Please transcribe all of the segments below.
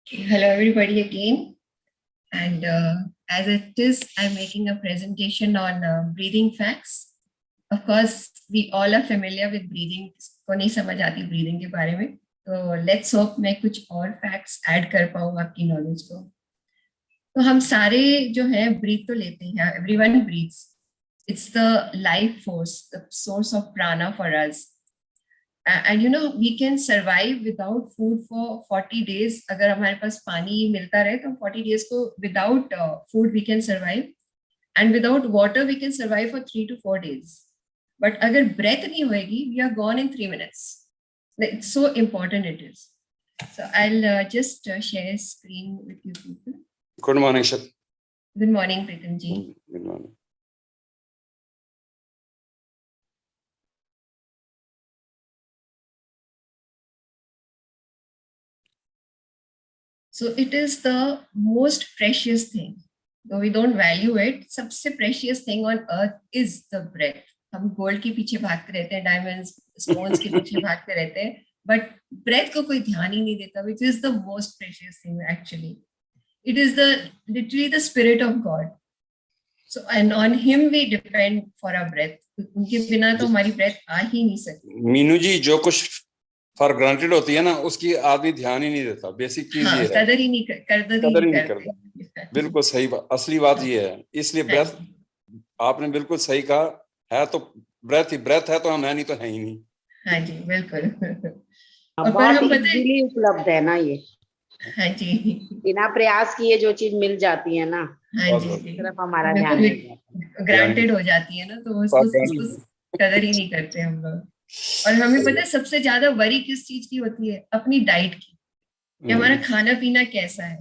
Hello everybody again, and as it is, I'm making a presentation on breathing facts. Of course, we all are familiar with breathing. को नहीं समझ आती breathing के बारे में, तो let's hope मैं कुछ और facts add कर पाऊँ आपकी knowledge को. तो हम सारे जो हैं breathe तो लेते हैं. Everyone breathes. It's the life force, the source of prana for us. And you know, we can survive without food for 40 days. अगर हमारे पास पानी मिलता रहे तो 40 days को without food we can survive, and without water we can survive for 3 to 4 days. But अगर breath नहीं होएगी, we are gone in 3 minutes. It's so important it is. So I'll just share screen with you people. Good morning, Shit. Good morning, Pritam ji. Good morning. So it is the most precious thing. Though we don't value it, सबसे precious thing on earth is the breath. हम gold के पीछे भागते रहते हैं, diamonds, stones के पीछे भागते रहते हैं, but breath को कोई ध्यान ही नहीं देता, which is the most precious thing actually. It is literally the spirit of God. So and on Him we depend for our breath. उनके बिना तो हमारी breath आ ही नहीं सकती. मीनू जी, जो कुछ फॉर ग्रांटेड होती है ना, उसकी आदमी ध्यान ही नहीं देता. बेसिक चीज ये है, कदर ही नहीं करता. बिल्कुल सही बात, असली बात ये है. इसलिए ब्रेथ आपने बिल्कुल सही कहा है. तो ब्रेथ है तो हम है, नहीं तो है ही नहीं. हाँ जी, बिल्कुल. और पर हम इजीली उपलब्ध है ना ये. हाँ जी, बिना प्रयास किए जो चीज मिल जाती है ना, हाँ जी, सिर्फ हमारा ध्यान ग्रांटेड हो जाती है ना, तो उसको कदर ही नहीं करते हम लोग. और हमें पता है सबसे ज्यादा वरी किस चीज की होती है? अपनी डाइट की. कि हमारा खाना पीना कैसा है.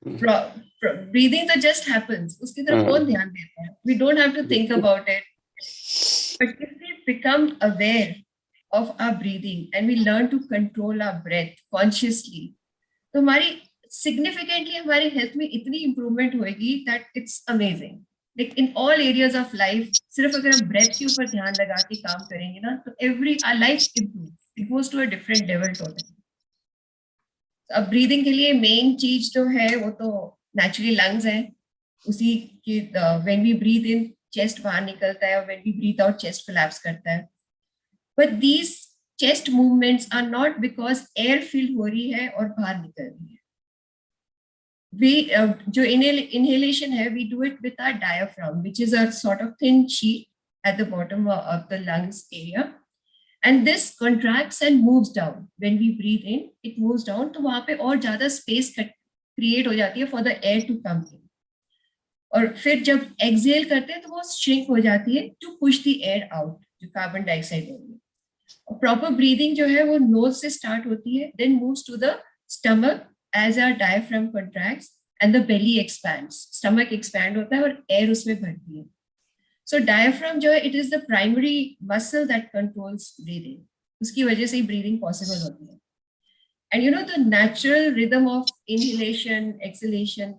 ब्रीदिंग तो जस्ट हैपेंस, उसकी तरफ कौन ध्यान देता है? We don't have to think about it, but if we become aware of our breathing and we learn to control our breath consciously, तो हमारी सिग्निफिकेंटली हमारी हेल्थ में इतनी इंप्रूवमेंट होगी that it's amazing. Like in all areas of life, सिर्फ अगर हम breath के ऊपर ध्यान लगा के काम करेंगे ना, तो our life improves. It goes to a different level totally. अब breathing के लिए main चीज जो है वो तो naturally lungs है. उसी की when we breathe in, chest बाहर निकलता है, और when we breathe out, chest collapse करता है. But these chest movements are not because air fill हो रही है और बाहर निकल रही है. We जो inhalation है, we do it with our diaphragm, which is a sort of thin sheet at the bottom of the lungs area, and this contracts and moves down. When we breathe in, it moves down, तो वहाँ पे और ज़्यादा space create हो जाती है for the air to come in. और फिर जब exhale करते हैं तो वो shrink हो जाती है to push the air out, जो carbon dioxide हो रही है. Proper breathing जो है वो nose से start होती है, then moves to the stomach as our diaphragm contracts and the belly expands. Stomach expand होता है और air उसमें भरती है. So diaphragm जो है, it is the primary muscle that controls breathing. उसकी वजह से ही breathing possible होती है. And you know the natural rhythm of inhalation, exhalation,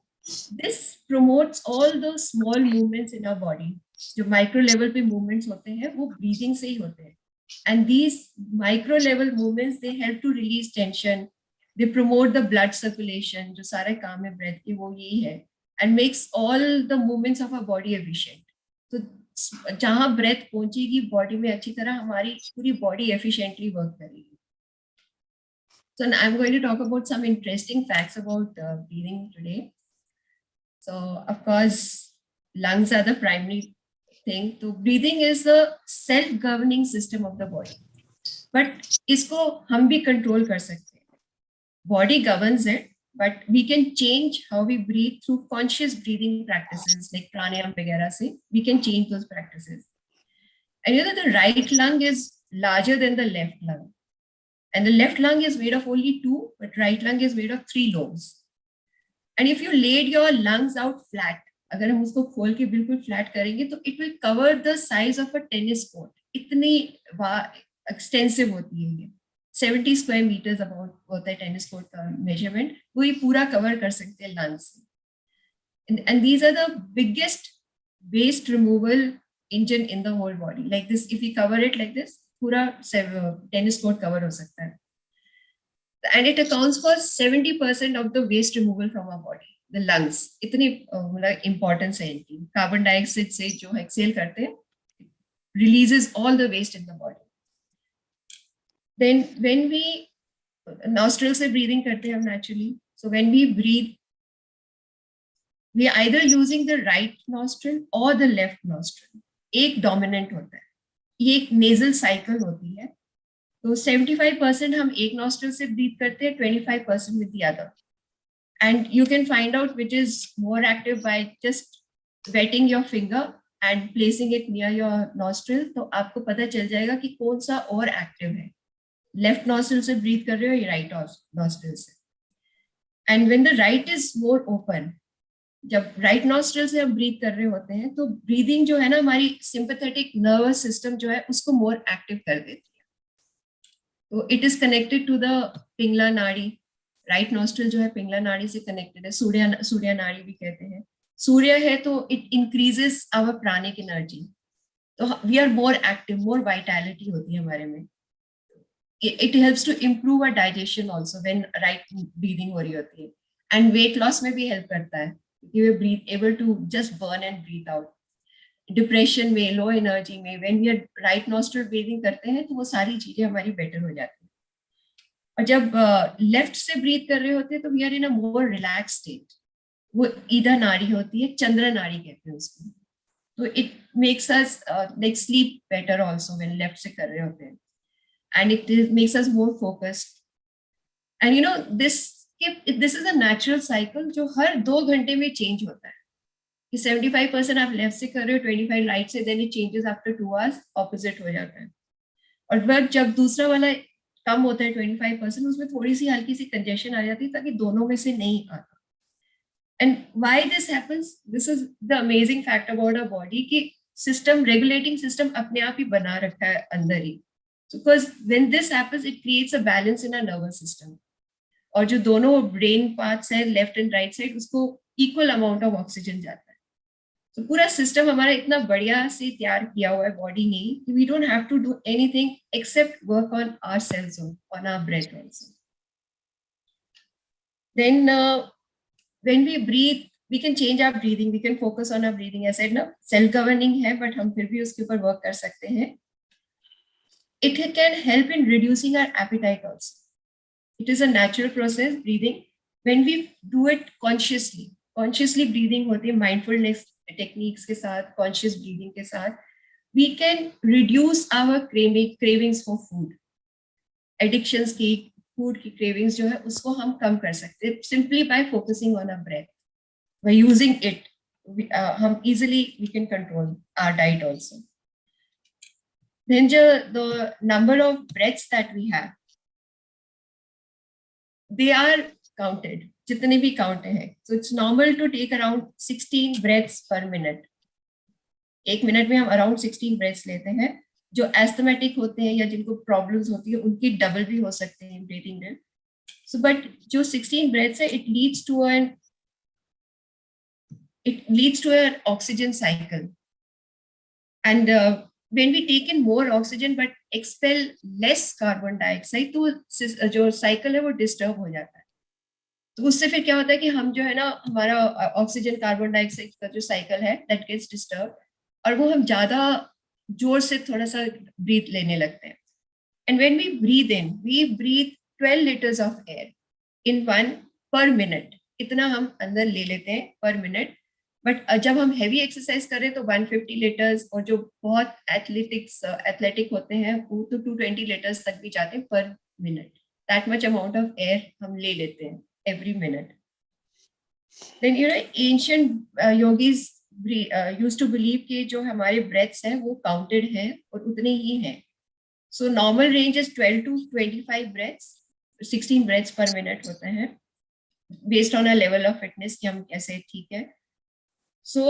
this promotes all those small movements in our body. जो micro level पे movements होते हैं वो breathing से ही होते हैं. And these micro level movements, they help to release tension. They promote the blood circulation. जो सारे काम है breath के वो यही है, and makes all the movements of our body efficient. तो जहाँ breath पहुंचेगी body में अच्छी तरह, हमारी पूरी body efficiently work करेगी. So I'm going to talk about some interesting facts about breathing today. So of course, lungs are the primary thing. So breathing is the self-governing system of the body. But इसको हम भी control कर सकते हैं. Body governs it, but we can change how we breathe through conscious breathing practices like pranayam वगैरह से. We can change those practices. And you know the right lung is larger than the left lung, and the left lung is made of only 2, but right lung is made of 3 lobes. And if you laid your lungs out flat, अगर हम उसको खोल के बिल्कुल flat करेंगे तो it will cover the size of a tennis court. इतनी extensive होती है ये. 70 square meters about होता है टेनिस कोर्ट का मेजरमेंट, वो ये पूरा कवर कर सकते हैं lungs. And these are the biggest waste removal engine in the whole body. Like this, if we cover it like this, पूरा टेनिस कोर्ट कवर हो सकता है. and it accounts for 70% of the waste removal from our body. The lungs इतनी मतलब importance है इनकी. Carbon dioxide से जो exhale करते हैं, releases all the waste in the body. Then when we nostrils से breathing करते हैं हम naturally. So when we breathe, we are either using the right nostril or the left nostril. एक dominant होता है. ये एक nasal cycle होती है. तो 75% हम एक nostril से breathe करते हैं, 25% with the other. And you can find out which is more active by just wetting your finger and placing it near your nostril. तो आपको पता चल जाएगा कि कौन सा और active है. Left nostril से breathe कर रहे हो या right nostril से. And when the right is more open, जब right nostril से हम breathe कर रहे होते हैं तो breathing जो है ना हमारी sympathetic nervous system जो है उसको more active कर देती है. तो it is connected to the Pingala नाड़ी. राइट नॉस्ट्रल जो है पिंगला नाड़ी से कनेक्टेड है. सूर्य नाड़ी भी कहते हैं. सूर्य है तो इट इंक्रीजेस आवर प्राणिक एनर्जी. तो we are more active, more vitality होती है हमारे में. It helps to improve our digestion also when right breathing हो रही होती है. एंड वेट लॉस में भी हेल्प करता है क्योंकि we breathe able to just burn and breathe out. Depression में, लो एनर्जी में, when we are right nostril breathing करते हैं तो वो सारी चीजें हमारी बेटर हो जाती है. और जब लेफ्ट से ब्रीथ कर रहे होते हैं तो we are in a more relax state. वो ईदा नाड़ी होती है, चंद्र नाड़ी कहते हैं उसको. तो it makes us like sleep better also when left से कर रहे होते हैं. And it makes us more focused. And you know this is a natural cycle जो हर 2 घंटे में चेंज होता है. कि 75% आप लेफ्ट से कर रहे हो, 25 राइट से, then it changes after 2 hours, opposite हो जाता है. और फिर जब दूसरा वाला कम होता है 25%, उसमें थोड़ी सी हल्की सी कंजेशन आ जाती है ताकि दोनों में से नहीं आता. And why this happens, this is the amazing fact about our body कि सिस्टम, रेगुलेटिंग सिस्टम अपने आप ही बना रखा है अंदर ही. Because when this happens it creates a balance in our nervous system. और जो दोनों ब्रेन पार्ट्स है लेफ्ट एंड राइट साइड, उसको इक्वल अमाउंट ऑफ ऑक्सीजन जाता है. तो पूरा सिस्टम हमारा इतना बढ़िया से तैयार किया हुआ है बॉडी ने कि we don't have to do anything except work on ourselves, on our breath also. Then when we breathe we can change our breathing, we can focus on our breathing. ऐसे ना सेल्फ गवर्निंग है but हम फिर भी उसके ऊपर work कर सकते हैं. It can help in reducing our appetite also. It is a natural process breathing. When we do it consciously breathing होती है, माइंडफुलनेस टेक्निक्स के साथ, कॉन्शियस ब्रीदिंग के साथ, we can reduce our cravings for food. Addictions की, food की cravings जो है उसको हम कम कर सकते हैं simply by focusing on our breath. By using it, हम easily we can control our diet also. Then the number of breaths that we have, they are counted. जितने भी काउंट हैं. So it's normal to take around 16 breaths per minute. 1 minute में हम around 16 breaths लेते हैं. जो asthmatic होते हैं या जिनको प्रॉब्लम्स होती है उनकी डबल भी हो सकते हैं ब्रीथिंग में. सो बट जो 16 ब्रेथ्स है it leads to an oxygen cycle. And when we take in more oxygen but expel less carbon dioxide, तो जो साइकिल है वो डिस्टर्ब हो जाता है. तो उससे फिर क्या होता है कि हम जो है ना, हमारा ऑक्सीजन कार्बन डाइऑक्साइड का जो साइकिल है दैट गेट्स डिस्टर्ब, और वो हम ज्यादा जोर से थोड़ा सा ब्रीथ लेने लगते हैं. And when we breathe in, we breathe 12 liters of air in 1 per minute. इतना हम अंदर ले लेते हैं पर मिनट. बट जब हम हैवी एक्सरसाइज करें तो 150 liters, और जो बहुत एथलेटिक होते हैं वो तो 220 liters तक भी जाते हैं पर minute. That much amount of air हम ले लेते हैं every minute. Then you know ancient yogis used to believe कि जो हमारे breaths हैं वो counted हैं और उतने ही हैं. So normal range is 12 to 25 breaths, 16 breaths per minute होता है based on a level of fitness कि हम कैसे ठीक है. So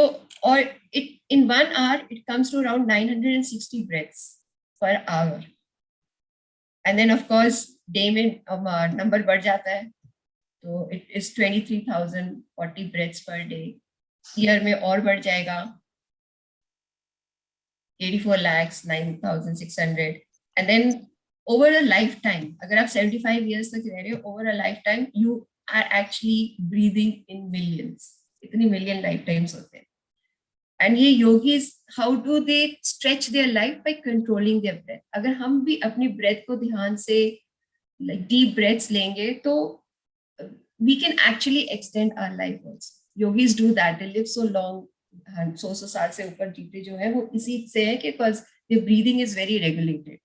or it in 1 hour it comes to around 960 breaths per hour. And then of course day में number बढ़ जाता है. तो it is 23,040 breaths per day. Year में और बढ़ जाएगा 84,09,600. And then over a lifetime, अगर आप 75 years तक रह रहे हो, over a lifetime you are actually breathing in millions, इतनी million lifetimes होते हैं. And ये yogis, how do they stretch their life? By controlling their breath. अगर हम भी अपनी breath को ध्यान से like deep breaths लेंगे तो we can actually extend our life also. Yogis do that, they live so long, 100 साल से ऊपर जीते जो है वो इसी से है कि because their breathing is very regulated.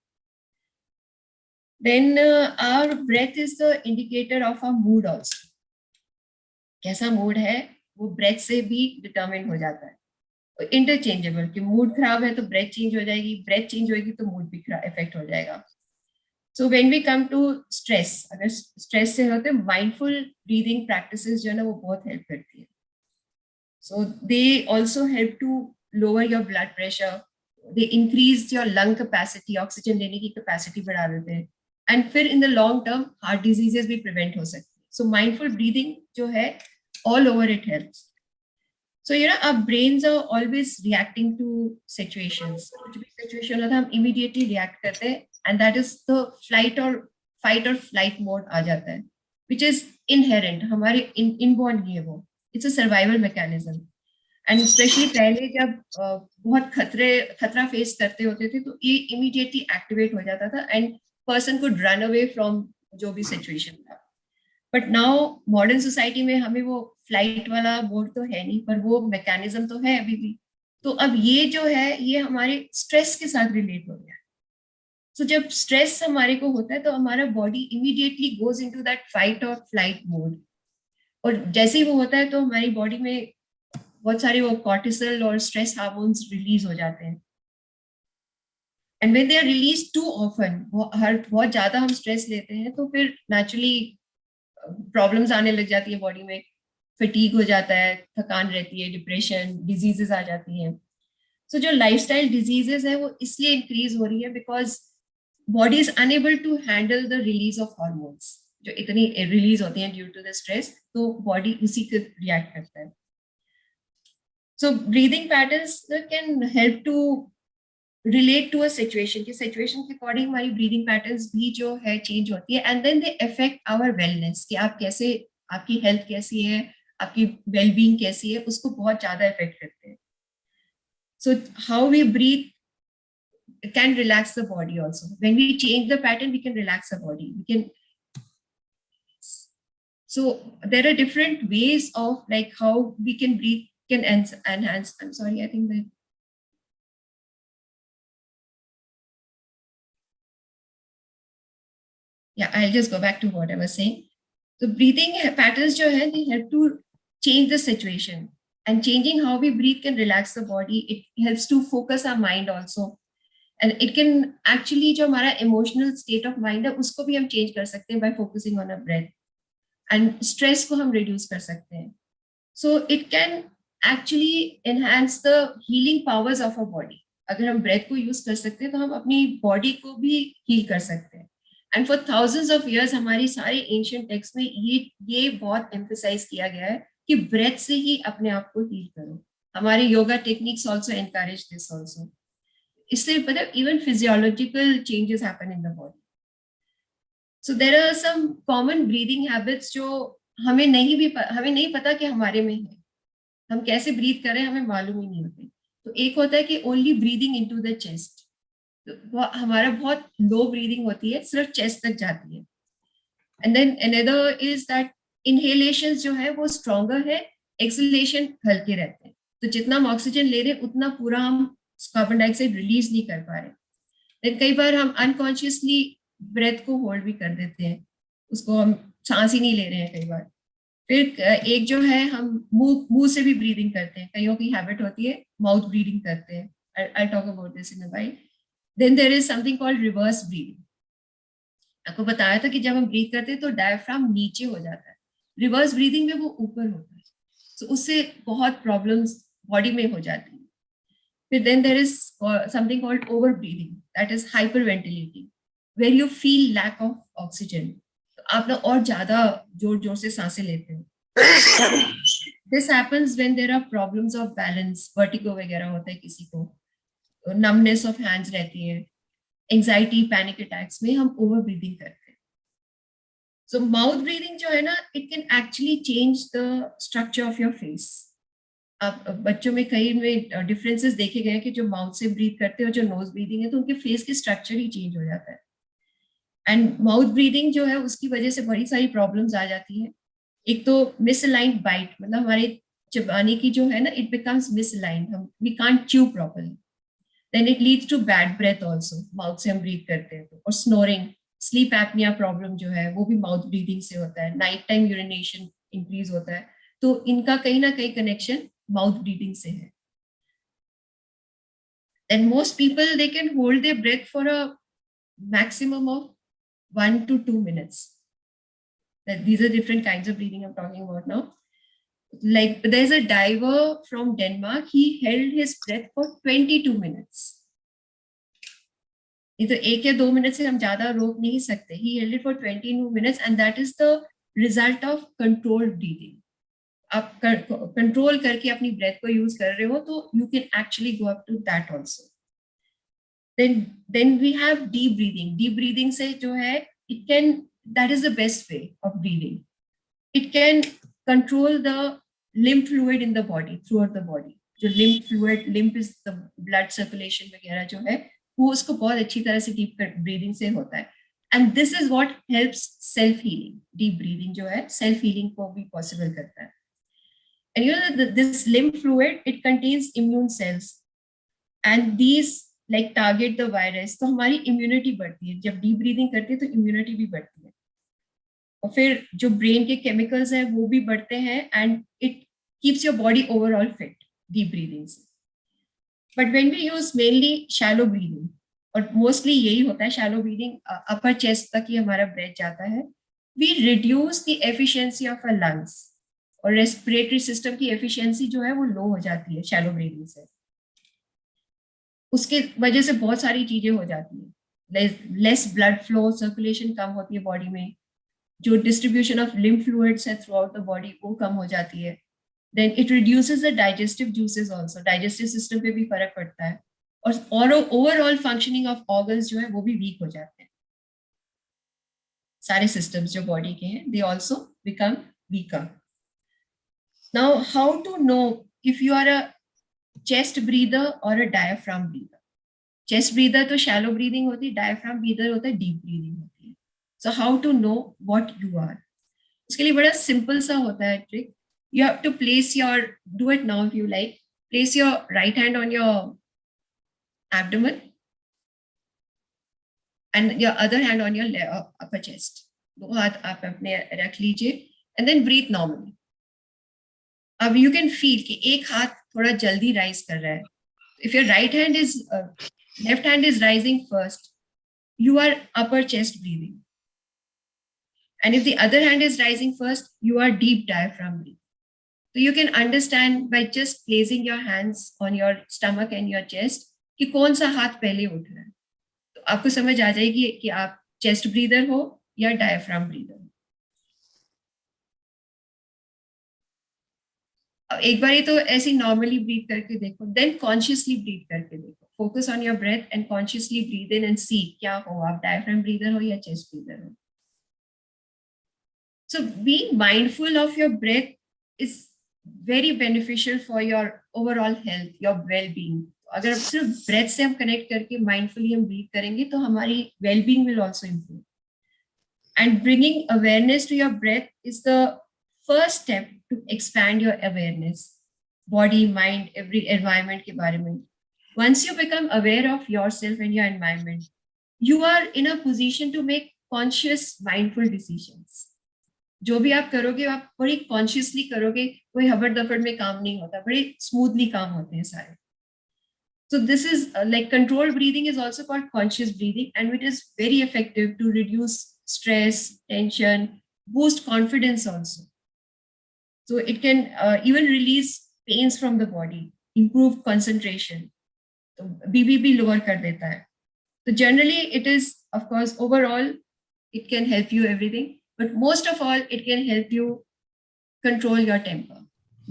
Then our breath is the indicator of our mood also. कैसा mood है वो breath से भी determine हो जाता है. इंटरचेंजेबल कि मूड खराब है तो ब्रेथ चेंज हो जाएगी, ब्रेथ चेंज होगी तो मूड भी इफेक्ट हो जाएगा. So when we come to stress, अगर स्ट्रेस से होते माइंडफुल ब्रीदिंग प्रैक्टिसेस जो है ना वो बहुत हेल्प करती है. So they also help to lower your blood pressure, they increase your lung capacity, oxygen लेने की कैपेसिटी बढ़ा देते हैं, एंड फिर in the long term heart diseases भी प्रिवेंट हो सकती है. सो माइंडफुल ब्रीदिंग जो है all over it helps. So, our brains are always reacting to situations. कुछ भी situation होता है हम immediately react करते हैं, and that is the fight or flight mode आ जाता है, which is inherent, हमारे inborn ही है वो. It's a survival mechanism. And especially पहले जब बहुत खतरा face करते होते थे तो ये immediately activate हो जाता था and person could run away from जो भी situation था. बट नाउ मॉडर्न सोसाइटी में हमें वो फ्लाइट वाला मोड तो है नहीं, पर वो मैकेनिज्म तो है अभी भी. तो अब ये जो है ये हमारे स्ट्रेस के साथ रिलेट हो गया है. सो जब स्ट्रेस हमारे को होता है तो हमारा body immediately goes into that fight और फ्लाइट मोड, और जैसे ही वो होता है तो हमारी बॉडी में बहुत सारे वो कॉर्टिसोल और स्ट्रेस हार्मोन्स रिलीज हो जाते हैं. And when they are release too often, बहुत ज्यादा हम स्ट्रेस लेते हैं तो फिर नेचुरली प्रॉब्लम्स आने लग जाती है बॉडी में, फटीग हो जाता है, थकान रहती है, डिप्रेशन, डिजीजेस आ जाती हैं. सो जो लाइफस्टाइल डिजीजेस है वो इसलिए इंक्रीज हो रही है because body is unable to handle the release of hormones जो इतनी रिलीज होती हैं ड्यू टू द स्ट्रेस, तो बॉडी उसी को रिएक्ट करता है. So breathing patterns can help to relate to a situation, की सिचुएशन के अकॉर्डिंग हमारी ब्रीदिंग पैटर्न्स भी जो है चेंज होती है, and then they affect our wellness, कि आप कैसे, आपकी हेल्थ कैसी है, आपकी वेलबींग कैसी है, उसको बहुत ज्यादा इफेक्ट करते हैं. So how we breathe can relax the body also. When we change the pattern we can relax the body, we can. So there are different ways of like how we can breathe, can enhance. I'm sorry, I think that. Yeah, I'll just go back to what I was saying. So breathing patterns jo hai, they help to change the situation, and changing how we breathe can relax the body. It helps to focus our mind also, and it can actually jo hamara emotional state of mind hai usko bhi hum change kar sakte hain by focusing on our breath, and stress ko hum reduce kar sakte hain. So it can actually enhance the healing powers of our body. अगर हम breath को use कर सकते हैं तो हम अपनी body को भी heal कर सकते हैं. And for thousands of years हमारी सारे ancient texts में ये बहुत emphasize किया गया है कि breath से ही अपने आप को heal करो. हमारे yoga techniques also encourage this also. इससे पता है even physiological changes happen in the body. So there are some common breathing habits जो हमें नहीं पता कि हमारे में है. हम कैसे breathe करें हमें मालूम ही नहीं होते. तो एक होता है कि only breathing into the chest. तो हमारा बहुत लो ब्रीदिंग होती है, सिर्फ चेस्ट तक जाती है. And then another is that inhalation जो है वो स्ट्रॉन्गर है, एक्सहेलेशन हल्के रहते हैं. तो जितना हम ऑक्सीजन ले रहे हैं उतना पूरा हम कार्बन डाइऑक्साइड रिलीज नहीं कर पा रहे. देन कई बार हम अनकॉन्शियसली ब्रेथ को होल्ड भी कर देते हैं, उसको हम सांस ही नहीं ले रहे हैं कई बार. फिर एक जो है हम मुंह से भी ब्रीदिंग करते हैं, कईयों की हैबिट होती है माउथ ब्रीदिंग करते हैं. I talk about this in a while. Then there is something called reverse breathing. आपको बताया था कि जब हम ब्रीथ करते हैं तो डायफ्राम नीचे हो जाता है, रिवर्स ब्रीदिंग में वो ऊपर होता है. तो उससे बहुत प्रॉब्लम्स बॉडी में हो जाती है. फिर then there is something called over breathing, that is hyperventilating, where you feel lack of oxygen. तो आप ना और ज्यादा जोर से सांसें लेते हो. This happens when there are problems of balance, vertigo वगैरह होता है किसी को, numbness of hands रहती है. एंजाइटी, पैनिक अटैक्स में हम ओवर ब्रीदिंग करते हैं. सो माउथ ब्रीदिंग जो है ना, it can actually change the structure of your face. आप बच्चों में कई में डिफरेंसेस देखे गए कि जो माउथ से ब्रीथ करते हैं और जो नोज ब्रीदिंग है, तो उनके फेस के स्ट्रक्चर ही चेंज हो जाता है. एंड माउथ ब्रीदिंग जो है उसकी वजह से बड़ी सारी प्रॉब्लम्स आ जाती है. एक तो मिसअलाइंड बाइट, मतलब हमारे चबाने की जो है ना, इट बिकम्स मिसअलाइंड, हम we can't chew properly. Then it leads to bad breath also, mouth से हम ब्रीथ करते हैं तो. और स्नोरिंग, स्लीप एपनिया प्रॉब्लम जो है वो भी माउथ ब्रीदिंग से होता है. नाइट टाइम यूरिनेशन इंक्रीज होता है. तो इनका कहीं ना कहीं कनेक्शन माउथ ब्रीदिंग से है. And most people, they can hold their breath for a maximum of 1 to 2 minutes. That these are different kinds of breathing I'm talking about now. Like there's a diver from Denmark, he held his breath for 22 minutes. ये तो 1 या 2 minute से हम ज्यादा रोक नहीं सकते. He held it for 22 minutes and that is the result of controlled breathing. आप कंट्रोल करके अपनी ब्रेथ को यूज कर रहे हो तो you can actually go up to that also. then we have deep breathing. Deep breathing से जो है, it can, that is the best way of breathing. It can control the lymph fluid in the body, throughout the body. जो lymph fluid, lymph is the blood circulation वगैरह जो है, वो उसको बहुत अच्छी तरह से deep breathing से होता है. And this is what helps self healing. Deep breathing जो है self healing को भी possible करता है. And you know that this lymph fluid, it contains immune cells, and these like target the virus. तो हमारी इम्यूनिटी बढ़ती है. जब डीप ब्रीदिंग करते हैं तो इम्यूनिटी भी बढ़ती है. और फिर जो ब्रेन के केमिकल्स हैं वो भी बढ़ते हैं, and it keeps your body overall fit deep breathing से. But when we use mainly shallow breathing, और मोस्टली यही होता है शैलो ब्रीदिंग, अपर चेस्ट तक ही हमारा ब्रेथ जाता है, we reduce the efficiency of a lungs, और रेस्पिरेटरी सिस्टम की एफिशिएंसी जो है वो लो हो जाती है शैलो ब्रीदिंग से. उसके वजह से बहुत सारी चीजें हो जाती है. लेस ब्लड फ्लो, सर्कुलेशन कम होती है बॉडी में. जो डिस्ट्रीब्यूशन ऑफ लिम्फ फ्लूइड्स है थ्रू आउट द बॉडी वो कम हो जाती है. Then it reduces the digestive juices also. Digestive system पे भी फर्क पड़ता है. और ओवरऑल फंक्शनिंग ऑफ ऑर्गन्स जो है वो भी वीक हो जाते हैं. सारे सिस्टम्स जो बॉडी के हैं, they also become weaker. Now how to know if you are a chest breather और a diaphragm breather. Chest breather तो शैलो ब्रीदिंग होती है, डायफ्राम ब्रीदर होता है डीप ब्रीदिंग होती है. So how to know what you are? उसके लिए बड़ा सिंपल सा होता है trick. You have to place your, do it now if you like, place your right hand on your abdomen and your other hand on your upper chest. दो हाथ आप अपने रख लीजिए एंड देन ब्रीथ नॉर्मली. अब you can feel कि एक हाथ थोड़ा जल्दी राइज कर रहा है. If your right hand is, left hand is rising first, you are upper chest breathing. And if the other hand is rising first, you are deep diaphragm breathing. So you can understand by just placing your hands on your stomach and your chest कि कौन सा हाथ पहले उठ रहा है. तो आपको समझ आ जाएगी कि आप चेस्ट ब्रीदर हो या डायफ्राम ब्रीदर हो. एक बार तो ऐसे नॉर्मली ब्रीथ करके देखो, देन कॉन्शियसली ब्रीथ करके देखो. Focus on your breath and consciously breathe in and see क्या हो, आप डायफ्राम ब्रीदर हो या चेस्ट ब्रीदर हो. So being mindful of your breath is very beneficial for your overall health, your well being. अगर सिर्फ ब्रेथ से हम कनेक्ट करके माइंडफुली हम ब्रीथ करेंगे तो हमारी well being will also improve. And bringing awareness to your breath is the first step to expand your awareness, body, mind, every environment के बारे में. Once you become aware of yourself and your environment, you are in a position to make conscious, mindful decisions. जो भी आप करोगे आप बड़ी consciously करोगे, कोई हबड़ दबड़ में काम नहीं होता, बड़े स्मूथली काम होते हैं सारे. So this is like controlled breathing is also called conscious breathing, and it is very effective to reduce stress, tension, boost confidence also. So it can even release pains from the body, improve concentration. So BPP lower kar deta hai. So generally it is, of course, overall it can help you everything, but most of all it can help you control your temper.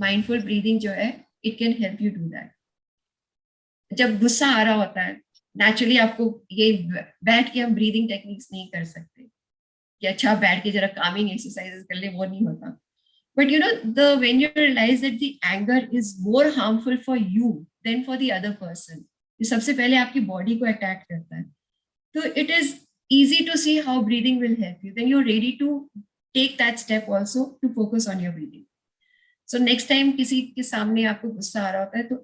Mindful breathing jo hai, it can help you do that. जब गुस्सा आ रहा होता है, naturally आपको ये बैठ के हम ब्रीदिंग टेक्निक्स नहीं कर सकते कि अच्छा बैठ के जरा कामिंग एक्सरसाइजेस कर ले, वो नहीं होता. But you know, when you realize that the anger is more harmful for you than for the other person, ये सबसे पहले आपकी बॉडी को अटैक करता है. तो it is easy to see how breathing will help you. Then you're ready to take that step also to focus on your breathing. So next time किसी के सामने आपको गुस्सा आ रहा होता है तो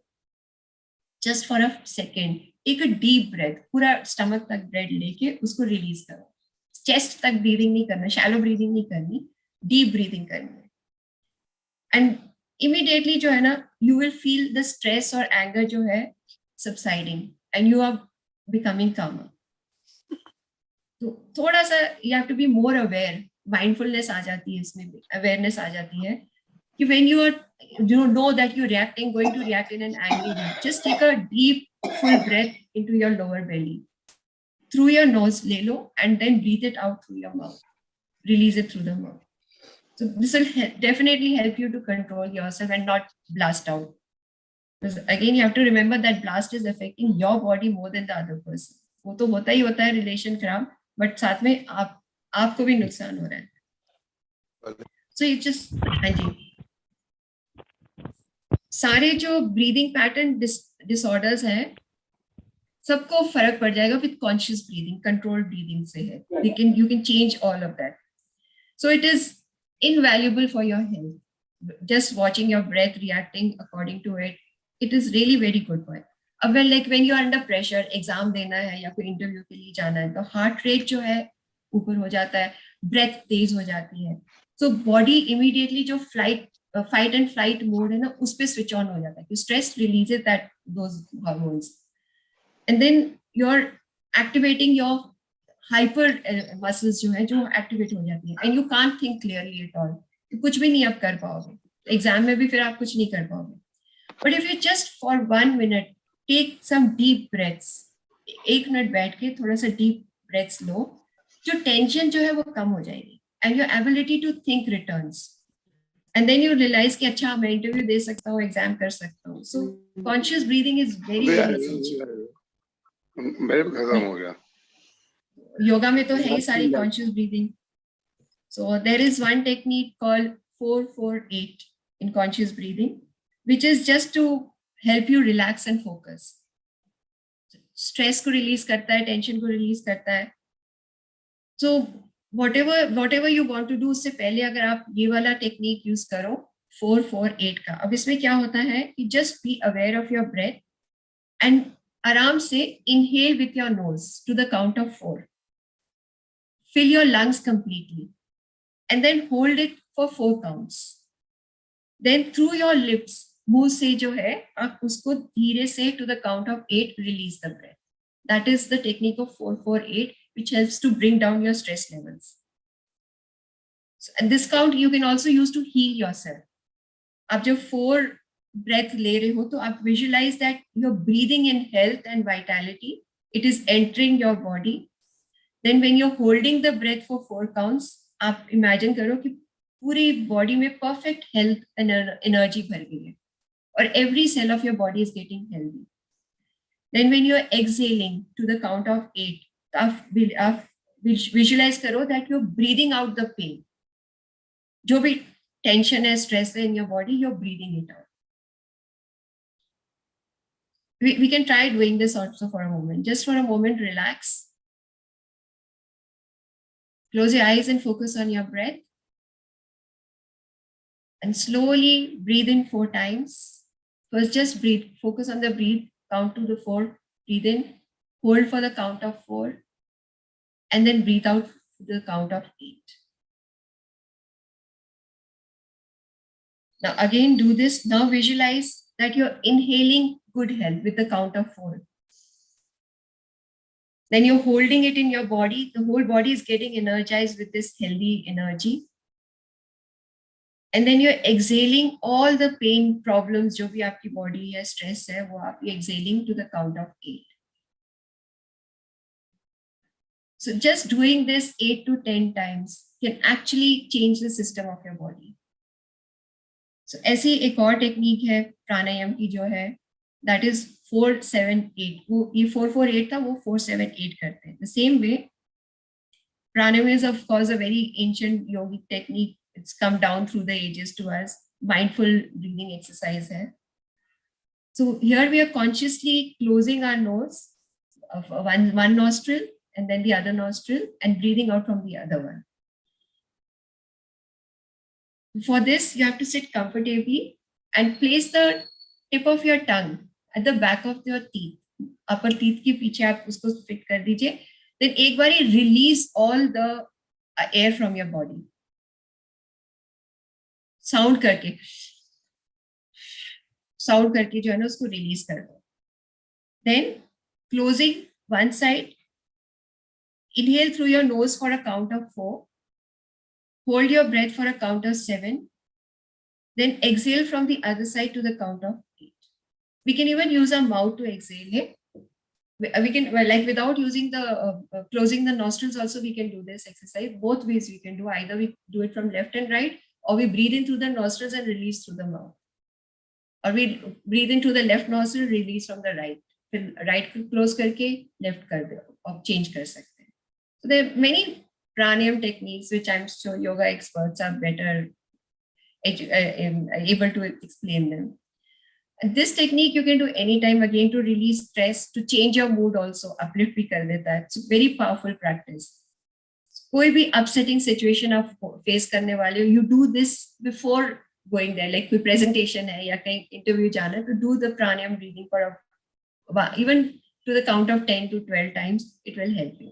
just for a second take a deep breath, पूरा स्टमक तक ब्रेथ लेके उसको रिलीज करो. चेस्ट तक ब्रीदिंग नहीं करना, शैलो ब्रीदिंग नहीं करनी, डीप ब्रीदिंग करनी है. एंड इमीडिएटली जो है ना, you will feel the stress और एंगर जो है subsiding and you are becoming calmer. तो थोड़ा सा you have to be more aware, mindfulness आ जाती है इसमें, अवेयरनेस आ जाती है कि when you are you know that you're going to react in an angry way, just take a deep full breath into your lower belly through your nose, le lo, and then breathe it out through your mouth, release it through the mouth. So this will definitely help you to control yourself and not blast out, because again you have to remember that blast is affecting your body more than the other person. वो तो होता ही होता है relation खराब, but साथ में आपको भी नुकसान हो रहा है. So you just, हाँ जी, सारे जो ब्रीदिंग पैटर्न डिसऑर्डर्स हैं सबको फर्क पड़ जाएगा with conscious breathing, controlled breathing से है. You can change all of that. So it is invaluable for your health. Just watching your breath, reacting according to it, it is really very good for. अब like when you are under pressure, exam देना है या कोई interview के लिए जाना है, तो हार्ट रेट जो है ऊपर हो जाता है, ब्रेथ तेज हो जाती है. सो बॉडी इमीडिएटली जो फाइट एंड फ्लाइट मोड है ना, उस पे स्विच ऑन हो जाता है. Stress releases that those hormones and then you are activating your hyper muscles जो है, जो एक्टिवेट हो जाती है and you can't think clearly at all. कुछ भी नहीं आप कर पाओगे, एग्जाम में भी फिर आप कुछ नहीं कर पाओगे. But if you just for 1 minute take some deep breaths, 1 minute बैठ के थोड़ा सा डीप ब्रेथ्स लो, जो टेंशन जो है वो कम हो जाएगी and your ability to think returns. And then you realize कि अच्छा मैं इंटरव्यू दे सकता हूँ, एग्जाम कर सकता हूँ. So conscious breathing is very very essential. मेरे खत्म हो गया. योगा में तो है ही सारी conscious breathing. So there is one technique called 4-4-8 in conscious breathing, which is just to help you relax and focus. Stress को release करता है, tension को release करता है. So whatever you want to do, उससे पहले अगर आप ये वाला टेक्निक यूज करो 4-4-8 का. अब इसमें क्या होता है कि just be aware of your breath and आराम से inhale with your nose to the count of 4. Fill your lungs completely and then hold it for 4 counts. Then through your lips, मुंह से जो है आप उसको धीरे से to the count of 8 release the breath. That is the technique of 4-4-8, which helps to bring down your stress levels. So, and this count you can also use to heal yourself. आप जब 4 breath ले रहे हो तो आप visualize that you're breathing in health and vitality. It is entering your body. Then when you're holding the breath for 4 counts, आप imagine करो कि पूरी body में perfect health and energy भर गई है और every cell of your body is getting healthy. Then when you're exhaling to the count of 8, आप विजुलाइज करो that you breathing out the pain. जो भी टेंशन है, स्ट्रेस है in your body, you are breathing it out. We can try doing this also for a moment. Just for a moment, relax. Close your eyes and focus on your breath. And slowly breathe in 4 times. First, just breathe. Focus on the breathe. Count to the 4. Breathe in. Hold for the count of 4. And then breathe out to the count of 8. Now again do this. Now visualize that you're inhaling good health with the count of 4. Then you're holding it in your body. The whole body is getting energized with this healthy energy. And then you're exhaling all the pain problems जो भी आपकी body है, stress है, वो आप exhaling to the count of 8. So just doing this 8 to 10 times can actually change the system of your body. So ऐसी एक और टेक्निक है प्राणायाम की जो है, that is 4-7-8, वो ये 4-4-8 था, वो 4-7-8 करते हैं. The same way, pranayama is of course a very ancient yogic technique. It's come down through the ages to us. Mindful breathing exercise है. So here we are consciously closing our nose of one nostril and then the other nostril and breathing out from the other one. For this, you have to sit comfortably and place the tip of your tongue at the back of your teeth. Upper teeth के पीछे आप उसको fit कर दीजिए. Then एक बारी release all the air from your body. Sound करके जो है ना उसको release कर दो. Then closing one side, inhale through your nose for a count of 4. Hold your breath for a count of 7. Then exhale from the other side to the count of 8. We can even use our mouth to exhale it. We can, well, like without using the closing the nostrils also we can do this exercise. Both ways we can do. Either we do it from left and right, or we breathe in through the nostrils and release through the mouth. Or we breathe into the left nostril, release from the right. फिर right close करके left कर दो, और change कर सकते हैं. So there are many pranayam techniques which I'm sure yoga experts are better able to explain them. And this technique you can do anytime, again to release stress, to change your mood also, uplift भी कर देता है. It's very powerful practice. कोई भी upsetting situation आप face करने वाले हो, you do this before going there, like कोई presentation है या कहीं interview जाना है, to do the pranayam breathing for even to the count of 10 to 12 times, it will help you.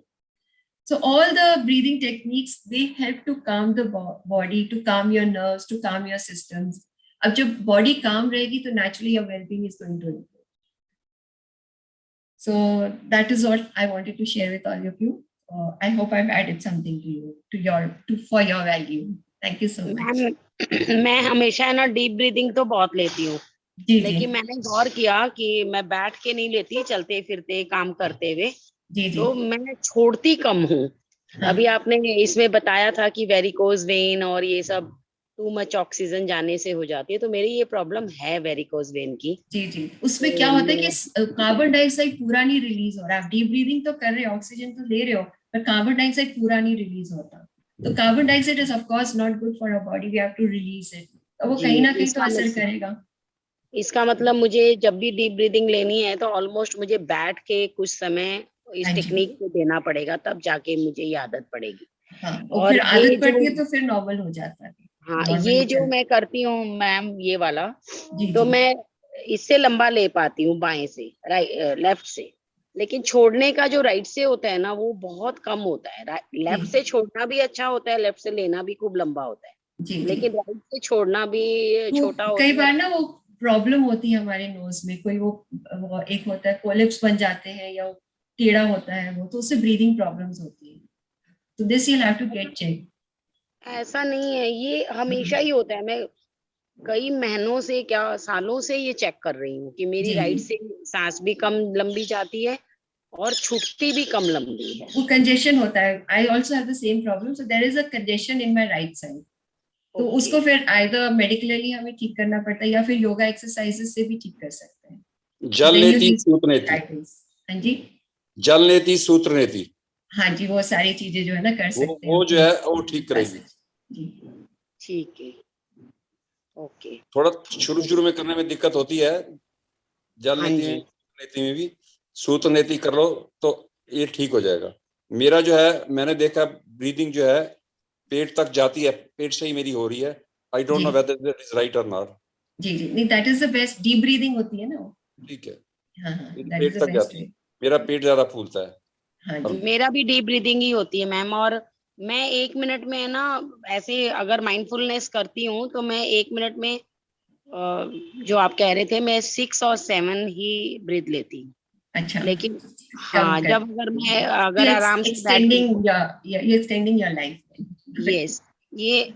So all the breathing techniques, they help to calm the body, to calm your nerves, to calm your systems. अब जब body calm रहेगी तो naturally your well-being is going to improve. So that is what I wanted to share with all of you. I hope I've added something to you, for your value. Thank you so much. मैं हमेशा है ना deep breathing तो बहुत लेती हूँ, लेकिन मैंने गौर किया कि मैं बैठ के नहीं लेती, चलते फिरते काम करते हुए, तो मैं छोड़ती कम हूँ. अभी आपने इसमें बताया था कि वेरिकोज वेन और ये सब टू मच ऑक्सीजन जाने से हो जाती है, तो मेरी ये प्रॉब्लम है वेरिकोज वेन की. जी उसमें क्या होता है कि कार्बन डाइऑक्साइड पूरा नहीं रिलीज हो रहा. आप डीप ब्रीदिंग तो कर रहे हो, ऑक्सीजन तो ले रहे हो, पर कार्बन डाइऑक्साइड पूरा नहीं रिलीज होता. तो carbon dioxide is of course not good for our body. We have to release it. तो वो कहीं ना कहीं तो असर करेगा. इसका मतलब मुझे जब भी डीप ब्रीदिंग लेनी है तो ऑलमोस्ट मुझे बैठ के कुछ समय इस टेक्निक को देना पड़ेगा, तब जाके मुझे ये आदत पड़ेगी. और फिर आदत पड़ती है तो फिर नॉर्मल हो जाता है. हाँ, ये जो मैं करती हूँ मैम, ये वाला तो मैं इससे लंबा ले पाती हूँ बाएं से, लेफ्ट से, लेकिन छोड़ने का जो राइट से होता है ना वो बहुत कम होता है. लेफ्ट से छोड़ना भी अच्छा होता है, लेफ्ट से लेना भी खूब लंबा होता है, लेकिन राइट से छोड़ना भी छोटा होता है. कई बार ना वो प्रॉब्लम होती है हमारे नोज में, कोई वो एक होता है पॉलिप्स बन जाते हैं या टेढ़ा होता है वो, तो उससे ब्रीदिंग प्रॉब्लम्स होती है. तो this you have to get check. ऐसा नहीं है, ये हमेशा ही होता है. मैं कई महीनों से, क्या सालों से ये चेक कर रही हूँ कि मेरी राइट से सांस भी कम लंबी जाती है और छूटती भी कम लंबी है. वो कंजेशन होता है. I also have the same problem. So there is a congestion in my right side. तो उसको फिर आइदर मेडिकली हमें ठीक करना पड़ता है या फिर योगा एक्सरसाइजेस से भी ठीक कर सकते हैं. जल नेति सूत्र नेति. हाँ जी, जल नेति सूत्र नेति. हाँ जी, वो सारी चीजें जो है ना कर सकते हैं. वो जो है वो ठीक करेगी. ठीक है, ओके. थोड़ा शुरू में करने में दिक्कत होती है. जल नेति में भी सूत्र नेति कर लो तो ये ठीक हो जाएगा. मेरा जो है, मैंने देखा ब्रीदिंग जो है पेट तक जाती है, पेट से ही मेरी हो रही है. I don't know whether it is right और नॉट. जी नहीं, that is the best. Deep breathing होती है ना. ठीक है. हाँ, पेट तक जाती है. मेरा पेट ज्यादा फूलता है. हाँ जी. मेरा भी डीप ब्रीदिंग ही होती है मैम. और मैं 1 मिनट में ना, ऐसे अगर माइंडफुलनेस करती हूँ तो मैं 1 मिनट में जो आप कह रहे थे, मैं 6 और 7 ही ब्रीथ लेती हूँ. अच्छा. लेकिन हाँ, जब अगर आराम से एक्सटेंडिंग योर लाइफ. यस, ये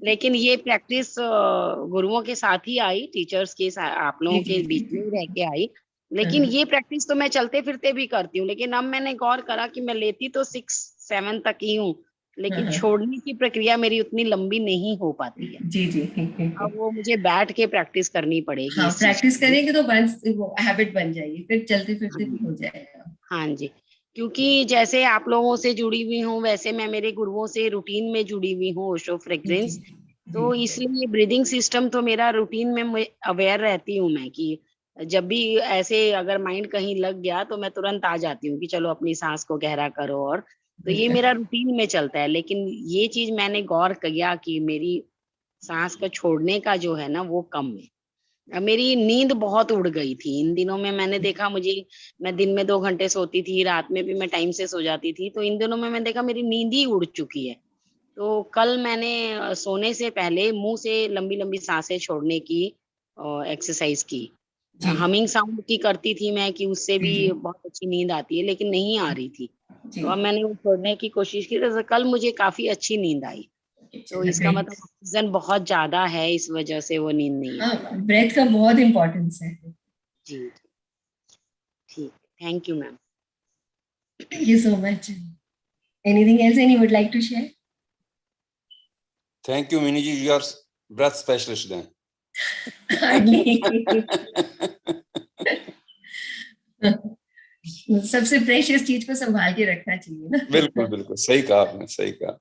लेकिन ये प्रैक्टिस गुरुओं के साथ ही आई, टीचर्स के साथ, आप लोगों के बीच में रह के आई. लेकिन ये प्रैक्टिस तो मैं चलते फिरते भी करती हूँ. लेकिन अब मैंने गौर करा कि मैं लेती तो 6-7 तक ही हूँ, लेकिन छोड़ने की प्रक्रिया मेरी उतनी लंबी नहीं हो पाती है। जी जी। अब वो मुझे बैठ के प्रैक्टिस करनी पड़ेगी। हाँ, प्रैक्टिस करेंगे तो वो हैबिट बन जाएगी, फिर चलते फिरते भी हो जाएगा। हाँ जी, क्योंकि जैसे आप लोगों से जुड़ी हुई हूँ, वैसे मैं मेरे गुरुओं से रूटीन में जुड़ी हुई हूँ, ओशो फ्रेग्रेंस। तो इसलिए ब्रीदिंग सिस्टम तो मेरा रूटीन में अवेयर रहती हूँ मैं, कि जब भी ऐसे अगर माइंड कहीं लग गया तो मैं तुरंत आ जाती हूँ कि चलो अपनी सांस को गहरा करो। और तो ये मेरा रूटीन में चलता है। लेकिन ये चीज मैंने गौर किया कि मेरी सांस को छोड़ने का जो है ना वो कम है। मेरी नींद बहुत उड़ गई थी इन दिनों में। मैंने देखा, मैं दिन में 2 घंटे सोती थी, रात में भी मैं टाइम से सो जाती थी। तो इन दिनों में मैंने देखा मेरी नींद ही उड़ चुकी है। तो कल मैंने सोने से पहले मुंह से लंबी लंबी सांसें छोड़ने की एक्सरसाइज की। हमिंग साउंड की करती थी मैं, कि उससे भी बहुत अच्छी नींद आती है, लेकिन नहीं आ रही थी। तो अब मैंने वो छोड़ने की कोशिश की, तो कल मुझे काफी अच्छी नींद आई। तो इसका मतलब ऑक्सीजन बहुत ज्यादा है, इस वजह से वो नींद नहीं आ रही। ब्रेथ का बहुत इम्पोर्टेंस है। जी ठीक, thank you ma'am. Thank you so much. Anything else you would like to share? Thank you, Meenu ji. You are breath specialist then. Hardly. सबसे प्रेशियस चीज को संभाल के रखना चाहिए ना। बिल्कुल बिल्कुल, सही कहा आपने, सही कहा।